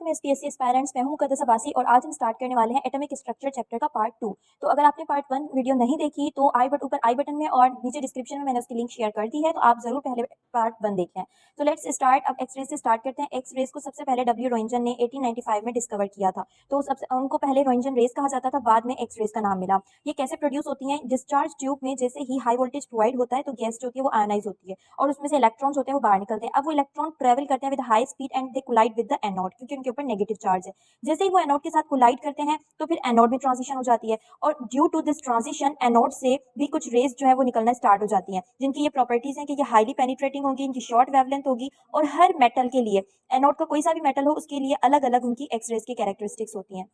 SPSC aspirants, मैं हूं मुकद्दस अब्बासी और आज हम स्टार्ट करने वाले हैं एटॉमिक स्ट्रक्चर चैप्टर का पार्ट 2। तो अगर आपने पार्ट 1 वीडियो नहीं देखी तो ऊपर आई बटन में और नीचे डिस्क्रिप्शन में मैंने उसकी लिंक शेयर कर दी है, तो आप जरूर पहले पार्ट 1 देख लें। तो लेट्स स्टार्ट। अब एक्स रेज से स्टार्ट करते हैं। एक्स रेज को सबसे पहले डब्ल्यू रोइंजन ने 1895 में डिस्कवर किया था। तो सबसे उनको पहले रोइंजन रेज कहा जाता था, बाद में एक्स रेज का नाम मिला। ये कैसे प्रोड्यूस होती हैं? डिस्चार्ज ट्यूब में जैसे ही हाई वोल्टेज प्रोवाइड होता है तो गैस जो होती है वो आयनाइज होती है और उसमें से इलेक्ट्रॉन्स होते हैं वो बाहर निकलते हैं। अब वो इलेक्ट्रॉन ट्रेवल करते हैं with high speed and they collide with the anode, क्योंकि उनके ऊपर नेगेटिव चार्ज है। जैसे ही वो एनोड के साथ कोलाइड करते हैं तो फिर एनोड में ट्रांजिशन हो जाती है और due to this transition anode से भी कुछ रेज जो है वो निकलना स्टार्ट हो जाती हैं, जिनकी ये प्रॉपर्टीज हैं कि ये हाईली पेनिट्रेटिंग होगी, इनकी शॉर्ट वेवलेंथ होगी और हर मेटल के लिए, एनोड का कोई सा भी मेटल हो उसके लिए अलग अलग उनकी एक्स रेज की कैरेक्टरिस्टिक्स होती हैं।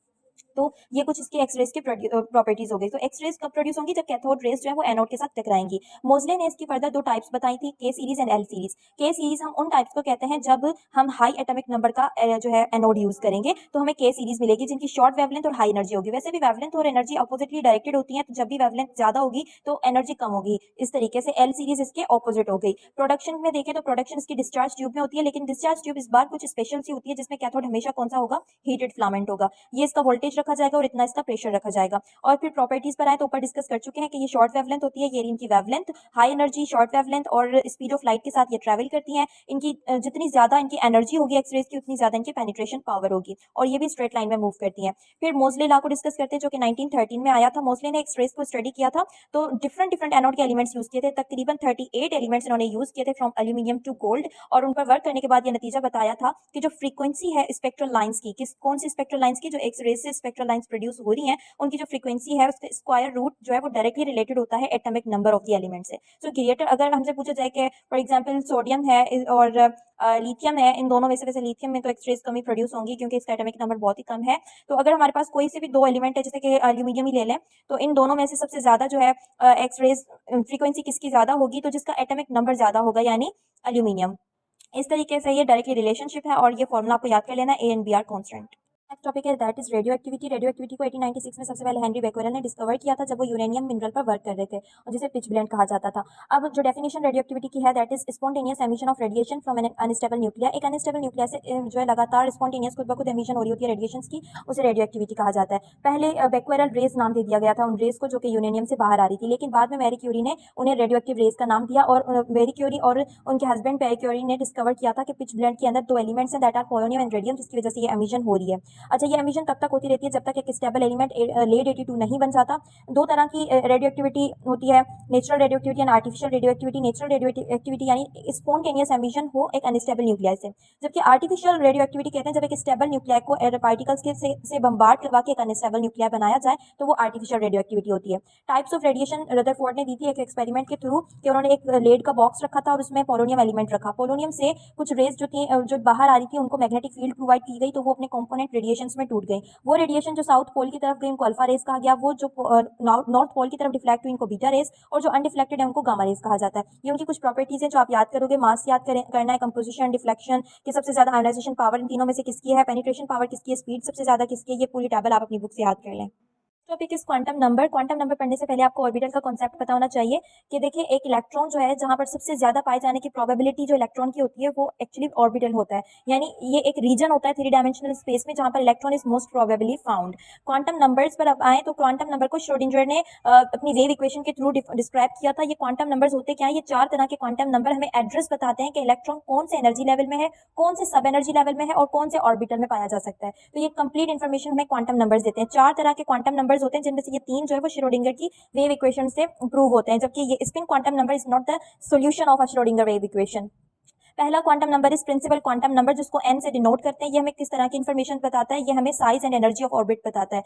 तो ये कुछ इसकी एक्स रेज की प्रॉपर्टीज हो गई। तो एक्स रेज कब प्रोड्यूस होंगी? जब कैथोड रेज जो है वो एनोड के साथ टकराएंगी। मोजले ने इसकी फर्दर दो टाइप्स बताई थी, के सीरीज एंड एल सीरीज। के सीरीज हम उन टाइप्स को कहते हैं जब हम हाई एटॉमिक नंबर का जो है एनोड यूज करेंगे तो हमें के सीरीज मिलेगी, जिनकी शॉर्ट वेवलेंथ और हाई एनर्जी होगी। वैसे भी वेवलेंथ और एनर्जी अपोजिटली डायरेक्टेड होती है, तो जब भी वेवलेंथ ज्यादा होगी तो एनर्जी कम होगी। इस तरीके से एल सीरीज इसके ऑपोजिट हो गई। प्रोडक्शन में देखें तो प्रोडक्शन इसकी डिस्चार्ज ट्यूब में होती है, लेकिन डिस्चार्ज ट्यूब इस बार कुछ स्पेशल सी होती है जिसमें कैथोड हमेशा कौन सा होगा? हीटेड फिलामेंट होगा। ये इसका वोल्टेज रखा जाएगा और इतना इसका प्रेशर रखा जाएगा। और फिर प्रॉपर्टीज पर आए तो ऊपर डिस्कस कर चुके हैं कि ये शॉर्ट वेवलेंथ होती है, ये इनकी wavelength, high energy, short wavelength और स्पीड ऑफ लाइट के साथ ये ट्रैवल करती हैं। इनकी जितनी ज्यादा इनकी एनर्जी होगी एक्स रेज की, उतनी ज्यादा इनकी पेनिट्रेशन पावर होगी और ये भी स्ट्रेट लाइन में मूव करती हैं। फिर मोजले लॉ को डिस्कस करते हैं जो कि 1913 में आया था। मोजले ने एक्स रेज को स्टडी किया था तो डिफरेंट डिफरेंट एनोड के एलिमेंट्स यूज किए थे। तकरीबन 38 एलिमेंट्स इन्होंने यूज किए थे फ्रॉम एल्यूमिनियम टू गोल्ड, और उन पर वर्क करने के बाद ये नतीजा बताया था कि जो फ्रीक्वेंसी है स्पेक्ट्रल लाइंस की, किस कौन सी स्पेक्ट्रल लाइंस की, जो एक्स रेज से स्पेक्ट्रल लाइंस प्रोड्यूस हो रही हैं, उनकी जो फ्रीक्वेंसी है उसका स्क्वायर रूट जो है वो डायरेक्टली रिलेटेड होता है atomic number of the element से। सो ग्रेटर अगर हमसे पूछा जाए कि फॉर एग्जांपल सोडियम है और लिथियम है, इन दोनों में से वैसे लिथियम में तो एक्स रेज कम ही प्रोड्यूस होंगी क्योंकि इसका एटॉमिक नंबर बहुत ही कम है। तो अगर हमारे पास कोई से भी दो एलिमेंट है, जैसे कि एल्यूमिनियम ही ले लें, तो इन दोनों में से सबसे ज्यादा जो है एक्स रेज फ्रीक्वेंसी किसकी ज्यादा होगी? तो जिसका एटॉमिक नंबर ज्यादा होगा, यानी एल्यूमिनियम। इस तरीके से ये डायरेक्टली रिलेशनशिप है और ये फॉर्मूला आपको याद कर लेना है, A and B are constant. Next topic है that is radioactivity. Radioactivity को 1896 में सबसे पहले हेनरी बेक्वेरेल ने डिस्कवर किया था जब वो यूरेनियम मिनरल पर वर्क कर रहे थे और जिसे पिच ब्लेंड कहा जाता था। अब जो डेफिनेशन रेडियो एक्टिविटी की है that is spontaneous emission of radiation from an unstable nuclei. एक अनस्टेबल न्यूक्लिया से जो है लगातार स्पॉन्टेनियस खुद ब खुद एमिशन हो रही होती है रेडिएशंस की, उसे रेडियो एक्टिविटी कहा जाता है। पहले बेक्वेरेल रेज नाम दे दिया गया था उन रेज को जो कि यूरेनियम से बाहर आ रही थी, लेकिन बाद में मैरी क्यूरी ने उन्हें रेडियो एक्टिव रेज का नाम दिया और मैरी क्यूरी और उनके हस्बैंड पैरी क्यूरी ने डिस्कवर किया था कि पिच ब्लेंड के अंदर दो एलिमेंट्स हैं that are polonium and radium, जिसकी वजह से ये एमिशन हो रही है। अच्छा, ये एमिशन तब तक होती रहती है जब तक एक स्टेबल एलिमेंट लेड 82 नहीं बन जाता। दो तरह की रेडियो एक्टिविटी होती है, natural radio activity and artificial radio activity. Natural radio activity यानी स्पॉन्टेनियस एमिशन हो एक अनस्टेबल न्यूक्लियाई से, जबकि आर्टिफिशियल रेडियो एक्टिविटी कहते हैं जब एक स्टेबल न्यूक्लियाई को एयर पार्टिकल्स के से बम्बार्ड करवा के एक अनस्टेबल न्यूक्लियाई बनाया जाए तो वो आर्टिफिशियल रेडियो एक्टिविटी होती है। टाइप्स ऑफ रेडिएशन रदरफोर्ड ने दी थी एक एक्सपेरिमेंट के थ्रू कि उन्होंने एक लेड का बॉक्स रखा था और उसमें पोलोनियम एलिमेंट रखा। पोलोनियम से कुछ रेज जो थी जो बाहर आ रही थी उनको मैग्नेटिक फील्ड प्रोवाइड की गई, तो वो अपने कंपोनेंट रेडिएशन में टूट गई। वो रेडिएशन जो साउथ पोल की तरफ गई उनको अल्फा रेस कहा गया, वो जो नॉर्थ पोल की तरफ डिफ्लेक्ट हुई उनको बीटा रेस, और जो अनडिफ्लेक्टेड है उनको गामा रेस कहा जाता है। ये उनकी कुछ प्रॉपर्टीज है जो आप याद करोगे। मास याद करना है, कंपोजिशन, डिफ्लेक्शन की सबसे ज्यादा आयोनाइजेशन पावर इन तीनों में से किसकी है, पेनिट्रेशन पावर किसकी है, स्पीड सबसे ज्यादा किसकी है, ये पूरी टेबल आप अपनी बुक से याद कर लें। Topic is quantum number. Quantum number पढ़ने से पहले आपको ऑर्बिटल का कॉन्सेप्ट पता होना चाहिए कि देखिए एक इलेक्ट्रॉन जो है जहां पर सबसे ज्यादा पाए जाने की प्रोबेबिलिटी जो इलेक्ट्रॉन की होती है वो एक्चुअली ऑर्बिटल होता है, यानी ये एक रीजन होता है थ्री डायमेंशनल स्पेस में जहां पर electron is most probably found. Quantum numbers पर अब आए तो क्वांटम नंबर को श्रोडिंगर ने अपनी वेव इक्वेशन के थ्रू डिस्क्राइब किया था। ये क्वांटम नंबर्स होते क्या है? ये चार तरह के क्वांटम नंबर हमें एड्रेस बताते हैं कि इलेक्ट्रॉन कौन से एनर्जी लेवल में है, कौन से सब एनर्जी लेवल में है और कौन से ऑर्बिटल में पाया जा सकता है। तो ये कंप्लीट इन्फॉर्मेशन हमें क्वांटम नंबर्स देते हैं। चार तरह के क्वांटम नंबर्स होते हैं जिनमें से ये तीन जो है वो श्रोडिंगर की वेव इक्वेशन से प्रूव होते हैं, जबकि ये spin quantum number is not the solution of a Schrödinger wave equation. पहला quantum number is principal quantum number, जिसको n से डिनोट करते हैं। ये हमें किस तरह की इन्फॉर्मेशन बताता है? ये हमें size and energy of orbit बताता है।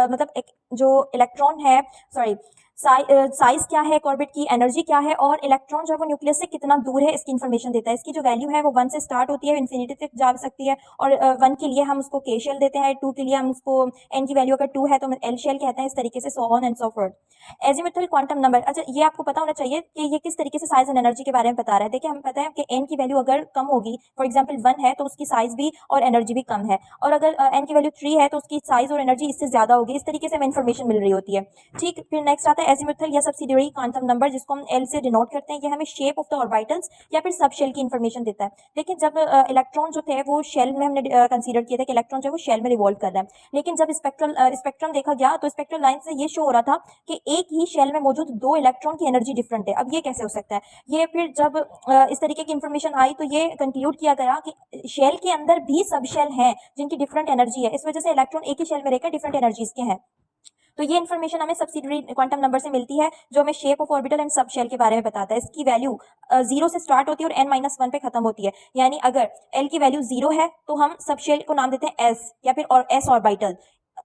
मतलब एक जो इलेक्ट्रॉन है, सॉरी, साइज क्या है एक ऑर्बिट की, एनर्जी क्या है, और इलेक्ट्रॉन जो है वो न्यूक्लियस से कितना दूर है इसकी इन्फॉर्मेशन देता है। इसकी जो वैल्यू है वो 1 से स्टार्ट होती है, इन्फिनिटी तक जा सकती है, और 1 के लिए हम उसको के शेल देते हैं, 2 के लिए हम उसको, n की वैल्यू अगर 2 है तो एल शेल कहते हैं, इस तरीके से so on and so fourth. Azimuthal quantum number, अच्छा ये आपको पता होना चाहिए कि ये किस तरीके से साइज एंड एनर्जी के बारे में बता रहा है। देखिए हमें पता है कि n की वैल्यू अगर कम होगी, फॉर एग्जांपल 1 है तो उसकी साइज भी और एनर्जी भी कम है, और अगर n की वैल्यू 3 है तो उसकी साइज और एनर्जी इससे ज्यादा होगी। इस तरीके से हमें इन्फॉर्मेशन मिल रही होती है। ठीक, फिर नेक्स्ट आता है एजीमुथल या सब्सिडियरी क्वांटम नंबर, जिसको हम एल से डिनोट करते हैं, ये हमें शेप ऑफ द ऑर्बिटल्स या फिर सब शेल की इन्फॉर्मेशन देता है। लेकिन जब इलेक्ट्रॉन जो थे वो शेल में हमने कंसीडर किया था कि इलेक्ट्रॉन जो है वो शेल में रिवॉल्व कर रहा है, लेकिन जब स्पेक्ट्रम देखा गया तो स्पेक्ट्रल लाइन से ये शो हो रहा था कि एक ही शेल में मौजूद दो इलेक्ट्रॉन की एनर्जी डिफरेंट है। अब ये कैसे हो सकता है? ये फिर जब इस तरीके की इन्फॉर्मेशन आई तो ये कंक्लूड किया गया कि शेल के अंदर भी सब शेल हैं जिनकी डिफरेंट एनर्जी है, इस वजह से इलेक्ट्रॉन एक ही शेल में रहकर डिफरेंट एनर्जीज के हैं। तो ये इन्फॉर्मेशन हमें सब्सिडियरी क्वांटम नंबर से मिलती है, जो हमें shape of orbital and subshell के बारे में बताता है। इसकी वैल्यू 0 से स्टार्ट होती है और n-1 पे खत्म होती है, यानी अगर l की वैल्यू 0 है तो हम सब शेल को नाम देते हैं s, या फिर और s orbital,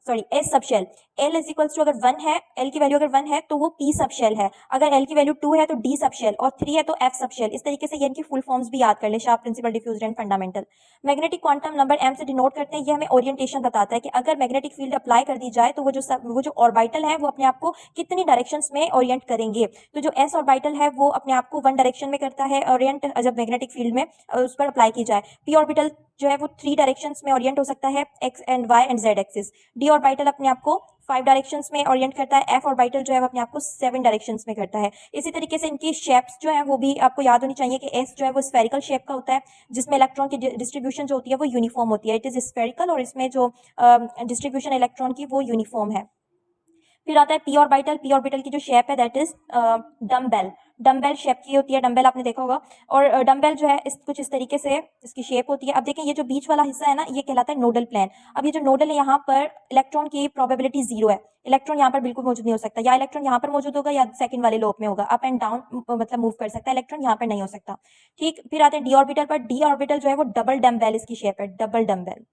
sorry S subshell. L is equals to अगर 1 है, L की वैल्यू अगर 1 है तो वो P सब शेल है, अगर L की वैल्यू 2 है तो D सब शेल, और 3 है तो F सब शेल। इस तरीके से ये इनकी फुल फॉर्म्स भी याद कर ले, sharp, principal, diffused and fundamental. Magnetic quantum number M से डिनोट करते हैं, ये हमें ओरिएंटेशन बताता है कि अगर मैग्नेटिक फील्ड अप्लाई कर दी जाए तो वो जो ऑर्बिटल है वो अपने आप को कितनी डायरेक्शंस में ओरिएंट करेंगे। तो जो S ऑर्बिटल है वो अपने आप को 1 डायरेक्शन में करता है ओरिएंट, जब मैग्नेटिक फील्ड में उस पर अप्लाई की जाए। P ऑर्बिटल जो है वो 3 डायरेक्शंस में ओरिएंट हो सकता है, x and y and z axis. D orbital अपने आप को 5 डायरेक्शंस में ओरिएंट करता है, F ऑर्बिटल जो है वो अपने आप को 7 डायरेक्शंस में करता है। इसी तरीके से इनकी शेप्स जो है वो भी आपको याद होनी चाहिए कि S जो है वो स्फेरिकल शेप का होता है, जिसमें इलेक्ट्रॉन की डिस्ट्रीब्यूशन जो होती है वो यूनिफॉर्म होती है, इट इज स्फेरिकल, और इसमें जो डिस्ट्रीब्यूशन इलेक्ट्रॉन की वो यूनिफॉर्म है। फिर आता है पी ऑर्बिटल। पी ऑर्बिटल की जो शेप है that is dumbbell, dumbbell shape की होती है, डम्बेल आपने देखा होगा। और डम्बेल जो है कुछ इस तरीके से इसकी शेप होती है। अब देखें ये जो बीच वाला हिस्सा है ना, ये कहलाता है नोडल प्लेन। अब ये जो नोडल है, यहाँ पर इलेक्ट्रॉन की प्रोबेबिलिटी 0 है, इलेक्ट्रॉन यहाँ पर बिल्कुल मौजूद नहीं हो सकता, या इलेक्ट्रॉन यहाँ पर मौजूद होगा या सेकंड वाले लोब में होगा, अप एंड डाउन मतलब मूव कर सकता है, इलेक्ट्रॉन यहाँ पर नहीं हो सकता। ठीक, फिर आते हैं डी ऑर्बिटल पर। डी ऑर्बिटल जो है वो डबल डम्बेल इसकी शेप है, डबल डम्बेल।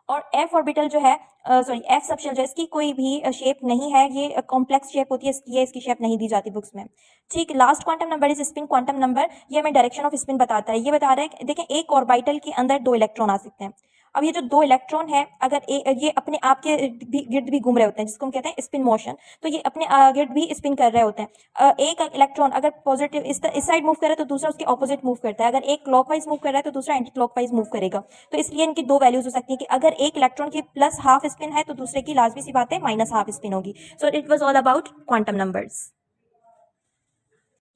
और एफ ऑर्बिटल जो है, सॉरी एफ सबशेल जो है, इसकी कोई भी शेप नहीं है, ये कॉम्प्लेक्स शेप होती है, इसकी शेप नहीं दी जाती बुक्स में। ठीक, last quantum number is spin quantum number. ये हमें डायरेक्शन ऑफ स्पिन बताता है। ये बता रहा है, देखें एक ऑर्बिटल के अंदर 2 इलेक्ट्रॉन आ सकते हैं। अब ये जो 2 इलेक्ट्रॉन है, अगर ये अपने आप के गिर्द भी घूम रहे होते हैं, जिसको हम कहते हैं स्पिन मोशन, तो ये अपने गिर्द भी स्पिन कर रहे होते हैं। एक इलेक्ट्रॉन अगर पॉजिटिव इस साइड मूव कर रहा है तो दूसरा उसके ऑपोजिट मूव करता है, अगर एक क्लॉकवाइज मूव कर रहा है तो दूसरा एंटी क्लॉकवाइज मूव करेगा। तो इसलिए इनकी 2 वैल्यूज हो सकती है कि अगर एक इलेक्ट्रॉन की प्लस हाफ स्पिन है तो दूसरे की लाजमी सी बात है माइनस हाफ स्पिन होगी। So it was all about quantum numbers.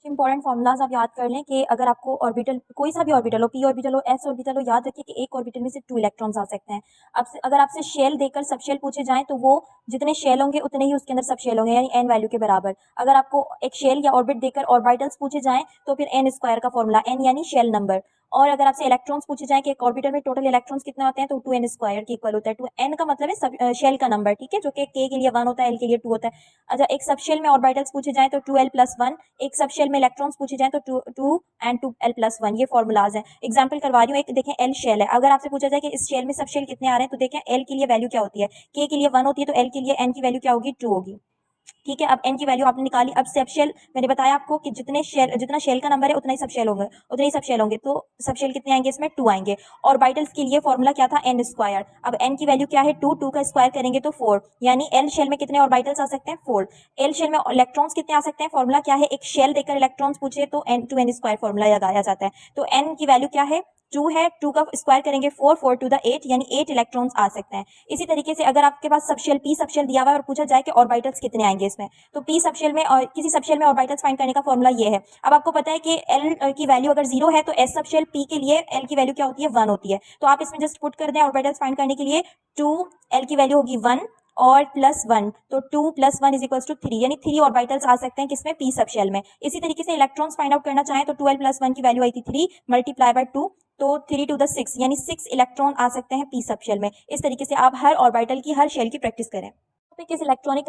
Important formulas आप याद कर लें कि अगर आपको ऑर्बिटल, कोई सा भी ऑर्बिटल हो, पी ऑर्बिटल हो, एस ऑर्बिटल हो, याद रखिए कि एक ऑर्बिटल में से 2 इलेक्ट्रॉन्स आ सकते हैं। अब अगर आपसे शेल देकर सब शेल पूछे जाएं तो वो जितने शेल होंगे उतने ही उसके अंदर सब शेल होंगे, यानी एन वैल्यू के बराबर। अगर आपको एक शेल या ऑर्बिट देकर ऑर्बिटल्स पूछे जाएं तो फिर एन स्क्वायर का फॉर्मूला, एन यानी शेल नंबर। और अगर आपसे इलेक्ट्रॉन्स पूछे जाएं कि एक ऑर्बिटल में टोटल इलेक्ट्रॉन्स कितने होते हैं तो 2n स्क्वायर के इक्वल होता है। 2n का मतलब है शेल का नंबर, ठीक है, जो कि k के लिए 1 होता है, l के लिए 2 होता है। अच्छा, एक सब शेल में ऑर्बिटल्स पूछे जाएं तो 2l + 1, एक सब शेल में इलेक्ट्रॉन्स पूछे जाएं तो 2 एंड 2l + 1। ये फॉर्मुलाज हैं। एग्जाम्पल करवा रही हूँ, एक देखें एल शेल है, अगर आपसे पूछा जाए कि इस शेल में सब शेल कितने आ रहे हैं तो देखें एल के लिए वैल्यू क्या होती है, k के लिए 1 होती है, तो l के लिए n की वैल्यू क्या होगी, 2 होगी। ठीक है, अब n की वैल्यू आपने निकाली। अब सब शेल, मैंने बताया आपको कि जितना शेल का नंबर है उतना ही सब शेल होंगे, तो सब शेल कितने आएंगे इसमें, 2 आएंगे। ऑर्बिटल्स के लिए फॉर्मूला क्या था, n स्क्वायर। अब n की वैल्यू क्या है, 2 का स्क्वायर करेंगे तो 4, यानी l शेल में कितने ऑर्बिटल्स आ सकते हैं, 4। l शेल में इलेक्ट्रॉन्स कितने आ सकते हैं, फॉर्मूला क्या है, एक शेल देकर इलेक्ट्रॉन्स पूछे तो n स्क्वायर फॉर्मूला लगाया जाता है। तो n की वैल्यू क्या है, 2 है, 2 का स्क्वायर करेंगे 4 टू द 8, यानी 8 इलेक्ट्रॉन्स आ सकते हैं। इसी तरीके से अगर आपके पास सबशेल p सबशेल दिया हुआ है और पूछा जाए कि ऑर्बिटल्स कितने आएंगे इसमें, तो p सबशेल में और किसी सबशेल में ऑर्बिटल्स फाइंड करने का फॉर्मूला ये है। अब आपको पता है कि l की वैल्यू अगर 0 है तो s सबशेल p के लिए l की वैल्यू क्या होती है, 1 होती है। तो आप इसमें जस्ट पुट कर दें ऑर्बिटल्स फाइंड करने के लिए, 2 l की वैल्यू होगी 1 और +1, तो 2 + 1 = 3, यानी 3 ऑर्बिटल्स आ सकते हैं किसमें, p सबशेल में। इसी तरीके से इलेक्ट्रॉन्स फाइंड आउट करना चाहें तो 12 + 1 की वैल्यू आई थी 3 × 2, तो 3 टू द 6, यानी 6 इलेक्ट्रॉन आ सकते हैं p सबशेल में। इस तरीके से आप हर ऑर्बिटल की, हर शेल की प्रैक्टिस करें। इलेक्ट्रॉनिक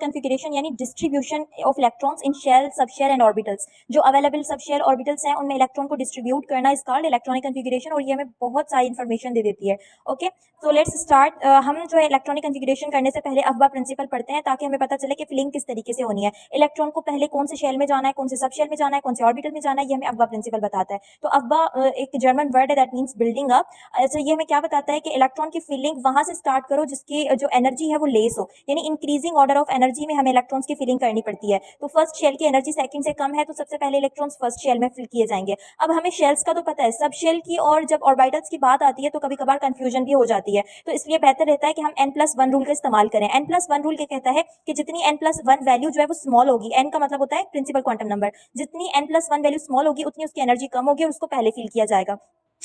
कन्फिगरेशन यानी distribution of electrons in shell, subshell and orbitals. जो अवेलेबल सबशेल ऑर्बिटल्स हैं उनमें इलेक्ट्रॉन को डिस्ट्रीब्यूट करना इज कॉल्ड इलेक्ट्रॉनिक कन्फिगरेशन, और ये हमें बहुत सारी इन्फॉर्मेशन दे देती है। Okay, so let's start. हम जो है इलेक्ट्रॉनिक कन्फिगरेशन करने से पहले अफबा प्रिंसिपल पढ़ते हैं, ताकि हमें पता चले कि फिलिंग किस तरीके से होनी है। इलेक्ट्रॉन को पहले कौन से शेल में जाना है, कौन से सबशेल में जाना है, कौन से ऑर्बिटल में जाना है, ये हमें अफबा प्रिंसिपल बताता है। तो अफबा एक जर्मन वर्ड है दैट मीन्स बिल्डिंग अप। अच्छा, ये हमें क्या बताता है कि इलेक्ट्रॉन की फिलिंग वहां से स्टार्ट करो जिसकी जो एनर्जी है है वो लेस हो, यानी इंक्रीजिंग ऑर्डर ऑफ एनर्जी में हमें इलेक्ट्रॉन्स की फिलिंग करनी पड़ती है। तो फर्स्ट शेल की एनर्जी सेकंड से कम है तो सबसे पहले इलेक्ट्रॉन्स फर्स्ट शेल में फिल किए जाएंगे। अब हमें शेल्स का तो पता है, सब शेल की, और जब ऑर्बिटल्स की बात आती है तो कभी कभार कंफ्यूजन भी हो जाती है, तो इसलिए बेहतर रहता है कि हम n+1 रूल का इस्तेमाल करें। n+1 रूल क्या कहता है कि जितनी n+1 वैल्यू जो है वो स्मॉल होगी, n का मतलब होता है प्रिंसिपल क्वांटम नंबर, जितनी n+1 वैल्यू स्मॉल होगी उतनी उसकी एनर्जी कम होगी और उसको पहले फिल किया जाएगा।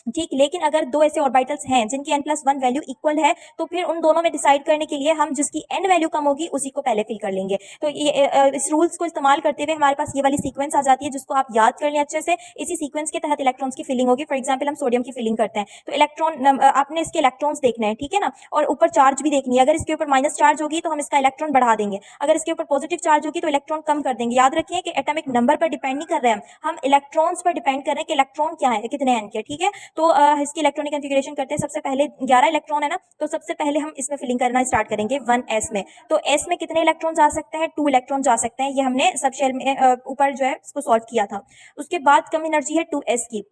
ठीक, लेकिन अगर दो ऐसे ऑर्बिटल्स हैं जिनकी n+1 वैल्यू इक्वल है तो फिर उन दोनों में डिसाइड करने के लिए हम जिसकी n वैल्यू कम होगी उसी को पहले फिल कर लेंगे। तो ये इस रूल्स को इस्तेमाल करते हुए हमारे पास ये वाली सीक्वेंस आ जाती है जिसको आप याद कर लें अच्छे से। इसी सीक्वेंस के तहत इलेक्ट्रॉन्स की फिलिंग होगी। फॉर एग्जाम्पल हम सोडियम की फिलिंग करते हैं तो इलेक्ट्रॉन, आपने इसके इलेक्ट्रॉन्स देखने हैं, ठीक है ना, और ऊपर चार्ज भी देखनी है। अगर इसके ऊपर माइनस चार्ज होगी तो हम इसका इलेक्ट्रॉन बढ़ा देंगे, अगर इसके ऊपर पॉजिटिव चार्ज होगी तो इलेक्ट्रॉन कम कर देंगे। याद रखिए कि एटॉमिक नंबर पर डिपेंड नहीं कर रहे हैं हम इलेक्ट्रॉन्स पर डिपेंड कर रहे हैं कि इलेक्ट्रॉन क्या है, कितने एन के, ठीक है। तो इसकी इलेक्ट्रॉनिक कॉन्फ़िगरेशन करते हैं। सबसे पहले 11 इलेक्ट्रॉन है ना, तो सबसे पहले हम इसमें फिलिंग करना स्टार्ट करेंगे 1s में। तो s में कितने इलेक्ट्रॉन जा सकते हैं, 2 इलेक्ट्रॉन जा सकते हैं। ये हमने सब शेल में ऊपर जो है इसको सॉल्व किया था। उसके बाद कम एनर्जी है 2s की,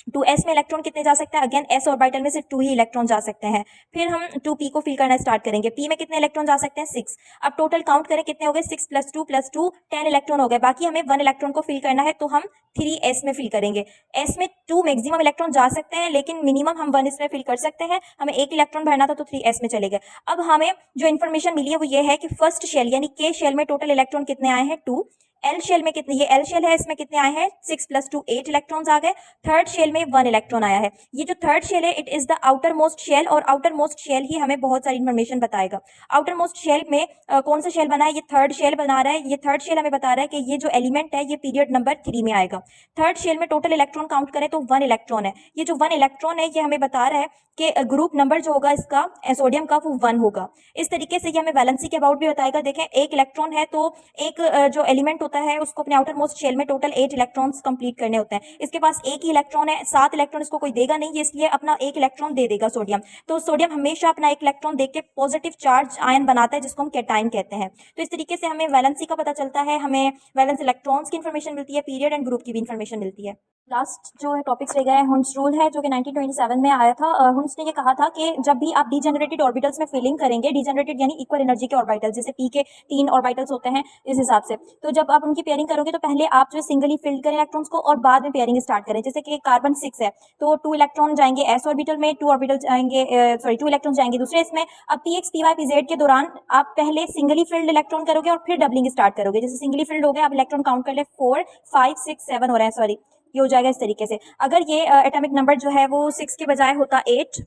2s में इलेक्ट्रॉन कितने जा सकते हैं, अगेन s ऑर्बिटल में सिर्फ 2 ही इलेक्ट्रॉन जा सकते हैं। फिर हम 2p को फिल करना स्टार्ट करेंगे। p में कितने इलेक्ट्रॉन जा सकते हैं, 6। अब टोटल काउंट करें कितने हो गए, 6 + 2 + 2 10 इलेक्ट्रॉन हो गए। बाकी हमें 1 इलेक्ट्रॉन को फिल करना है तो हम 3s में फिल करेंगे। s में 2 मैक्सिमम इलेक्ट्रॉन जा सकते हैं लेकिन मिनिमम हम 1 इसमें फिल कर सकते हैं। हमें 1 इलेक्ट्रॉन भरना था तो 3s में चले गए। अब हमें जो इन्फॉर्मेशन मिली है वो ये है कि फर्स्ट शेल यानी k शेल में टोटल इलेक्ट्रॉन कितने आए हैं, 2। एल शेल में कितने, ये एल शेल है, इसमें कितने आए हैं, 6 + 2 8 इलेक्ट्रॉन्स आ गए। थर्ड शेल में 1 इलेक्ट्रॉन आया है। ये जो थर्ड शेल है it is the outermost shell, और आउटर मोस्ट शेल ही हमें बहुत सारी इन्फॉर्मेशन बताएगा। आउटर मोस्ट शेल में कौन सा शेल बना है, ये थर्ड शेल बना रहा है। ये थर्ड शेल हमें बता रहा है कि ये जो एलिमेंट है ये पीरियड नंबर 3 में आएगा। थर्ड शेल में टोटल इलेक्ट्रॉन काउंट करें तो 1 इलेक्ट्रॉन है। ये जो 1 इलेक्ट्रॉन है ये हमें बता रहा है कि ग्रुप नंबर जो होगा इसका सोडियम का वो 1 होगा। इस तरीके से ये हमें वैलेंसी के अबाउट भी बताएगा। देखें, एक इलेक्ट्रॉन है तो एक जो एलिमेंट होता है उसको अपने आउटर मोस्ट शेल में टोटल 8 इलेक्ट्रॉन्स कंप्लीट करने होते हैं। इसके पास एक ही इलेक्ट्रॉन है, 7 इलेक्ट्रॉन इसको कोई देगा नहीं, इसलिए अपना 1 इलेक्ट्रॉन दे देगा सोडियम। तो सोडियम हमेशा अपना 1 इलेक्ट्रॉन देके पॉजिटिव चार्ज आयन बनाता है जिसको हम कैटाइन कहते हैं। तो इस तरीके से हमें वैलेंसी का पता चलता है, हमें वैलेंस इलेक्ट्रॉन्स की इन्फॉर्मेशन मिलती है, पीरियड एंड ग्रुप की भी इन्फॉर्मेशन मिलती है। लास्ट जो है टॉपिक्स रह गए हैं, हुन्स रूल है जो कि 1927 में आया था। हुन्स ने ये कहा था कि जब भी आप डीजेनरेटेड ऑर्बिटल्स में फिलिंग करेंगे, डीजेनरेटेड यानी इक्वल एनर्जी के ऑर्बिटल्स, जैसे p के 3 ऑर्बिटल्स होते हैं इस हिसाब से, तो जब आप उनकी पेयरिंग करोगे तो पहले आप जो सिंगली फिल्ड करें इलेक्ट्रॉन्स को और बाद में पेयरिंग स्टार्ट करें। जैसे कि कार्बन 6 है तो 2 इलेक्ट्रॉन जाएंगे s ऑर्बिटल में, 2 ऑर्बिटल जाएंगे 2 इलेक्ट्रॉन जाएंगे दूसरे इसमें। अब px py pz के दौरान आप पहले सिंगली फिल्ड इलेक्ट्रॉन करोगे और फिर डबलिंग स्टार्ट करोगे। जैसे सिंगली फिल्ड हो गए, आप इलेक्ट्रॉन काउंट कर ले 4 5 6 7 हो रहे हैं, सॉरी ये हो जाएगा इस तरीके से। अगर ये एटॉमिक नंबर जो है वो 6 के बजाय होता 8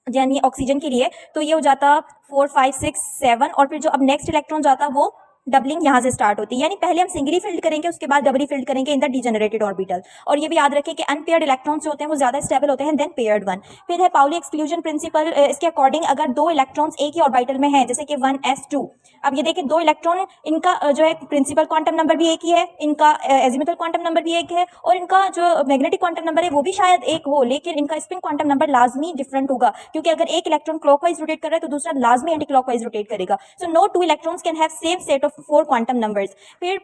यानी ऑक्सीजन के लिए, तो ये हो जाता 4 5 6 7, और फिर जो अब नेक्स्ट इलेक्ट्रॉन जाता वो डबलिंग यहाँ से स्टार्ट होती है, यानी पहले हम सिंगली फिल्ड करेंगे उसके बाद डबली फिल्ड करेंगे इन द डीजेनरेटेड ऑर्बिटल। और ये भी याद रखें कि अनपेयर्ड इलेक्ट्रॉन्स जो होते हैं वो ज्यादा स्टेबल होते हैं देन पेयर्ड वन। फिर है पाउली एक्सक्लूजन प्रिंसिपल। इसके अकॉर्डिंग अगर 2 इलेक्ट्रॉन्स एक ही ऑर्बिटल में हैं, जैसे कि 1s2, अब ये देखिए 2 इलेक्ट्रॉन, इनका जो है प्रिंसिपल क्वांटम नंबर भी एक ही है, इनका एजिमुथल क्वांटम नंबर भी एक है, और इनका जो मैग्नेटिक क्वांटम नंबर है वो भी शायद एक हो, लेकिन इनका स्पिन क्वांटम नंबर लाजमी डिफरेंट होगा, क्योंकि अगर एक इलेक्ट्रॉन क्लॉकवाइज रोटेट कर रहा है तो दूसरा लाजमी एंटी क्लॉकवाइज रोटेट करेगा। So no 2 electrons can have same set of 4 quantum numbers. फिर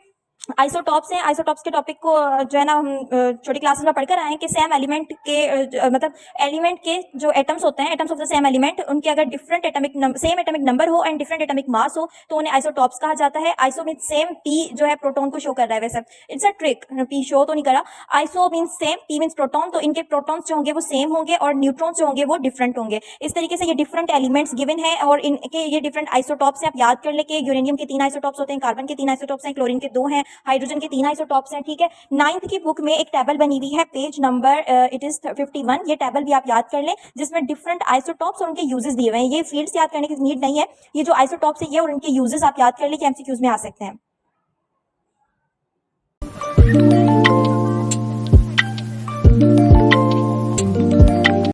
आइसोटॉप्स हैं। आइसोटॉप्स के टॉपिक को जो है ना हम छोटी क्लासेस में पढ़कर आए हैं कि सेम एलिमेंट के मतलब एलिमेंट के जो एटम्स होते हैं, atoms of the same element, उनके अगर different atomic same atomic number हो एंड डिफरेंट एटॉमिक मास हो तो उन्हें आइसोटॉप्स कहा जाता है। आइसो मीन सेम, पी जो है प्रोटॉन को शो कर रहा है, वैसे it's a trick, P show तो नहीं करा। Iso mean same, P mean proton, तो इनके प्रोटॉन्स जो होंगे वो सेम होंगे और न्यूट्रॉन्स जो होंगे वो डिफरेंट होंगे। इस तरीके से ये डिफरेंट एलिमेंट्स गिवन है और इनके ये डिफरेंट आइसोटॉप्स हैं। आप याद कर ले कि यूरेनियम के 3 आइसोटॉप्स होते हैं, कार्बन के 3 आइसोटॉप्स हैं, क्लोरीन के 2 हैं, हाइड्रोजन के 3 आइसोटॉप्स हैं, ठीक है। 9th की बुक में एक टेबल बनी हुई है, पेज नंबर इट इज 51। ये टेबल भी आप याद कर लें जिसमें डिफरेंट आइसोटॉप्स और उनके यूजेस दिए हुए हैं। ये फील्ड्स याद करने की नीड नहीं है, ये जो आइसोटॉप्स है ये और उनके यूजेस आप याद कर लें कि एमसीक्यूज में आ सकते हैं।